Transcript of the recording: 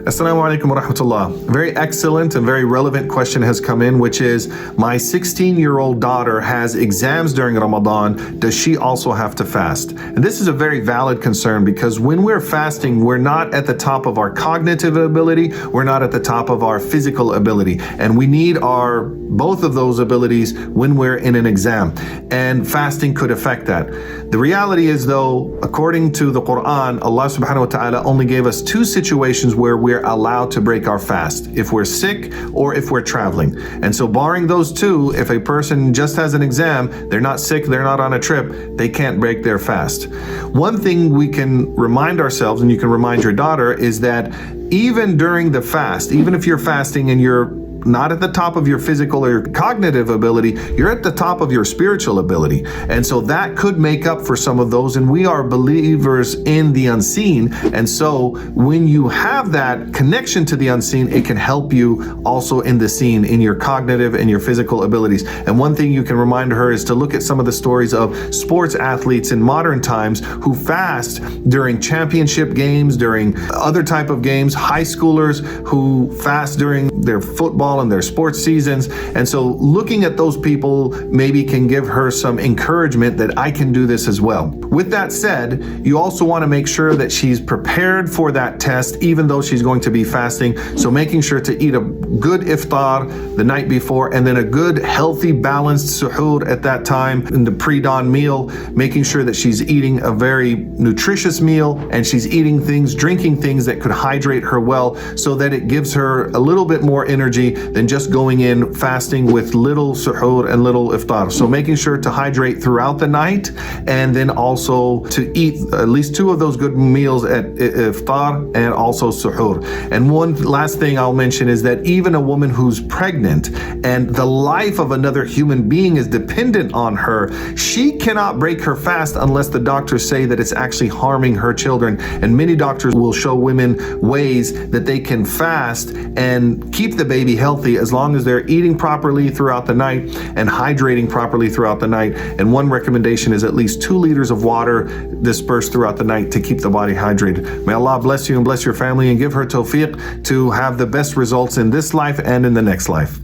Assalamu alaikum wa rahmatullah. A very excellent and very relevant question has come in, which is, my 16-year-old daughter has exams during Ramadan. Does she also have to fast? And this is a very valid concern, because when we're fasting, we're not at the top of our cognitive ability, we're not at the top of our physical ability. And we need both of those abilities when we're in an exam. And fasting could affect that. The reality is, though, according to the Quran, Allah subhanahu wa ta'ala only gave us two situations where we're allowed to break our fast: if we're sick or if we're traveling. And so barring those two, if a person just has an exam, they're not sick, they're not on a trip, they can't break their fast. One thing we can remind ourselves, and you can remind your daughter, is that even during the fast, even if you're fasting and you're not at the top of your physical or cognitive ability, you're at the top of your spiritual ability. And so that could make up for some of those. And we are believers in the unseen. And so when you have that connection to the unseen, it can help you also in the seen, in your cognitive and your physical abilities. And one thing you can remind her is to look at some of the stories of sports athletes in modern times who fast during championship games, during other type of games, high schoolers who fast during their football and their sports seasons. And so looking at those people maybe can give her some encouragement that I can do this as well. With that said, you also want to make sure that she's prepared for that test, even though she's going to be fasting. So making sure to eat a good iftar the night before, and then a good, healthy, balanced suhoor at that time in the pre-dawn meal, making sure that she's eating a very nutritious meal and she's eating things, drinking things that could hydrate her well, so that it gives her a little bit more energy than just going in fasting with little suhoor and little iftar. So making sure to hydrate throughout the night, and then also to eat at least two of those good meals at iftar and also suhoor. And one last thing I'll mention is that even a woman who's pregnant and the life of another human being is dependent on her, she cannot break her fast unless the doctors say that it's actually harming her children. And many doctors will show women ways that they can fast and keep the baby healthy as long as they're eating properly throughout the night and hydrating properly throughout the night. And one recommendation is at least 2 liters of water dispersed throughout the night to keep the body hydrated. May Allah bless you and bless your family and give her tawfiq to have the best results in this life and in the next life.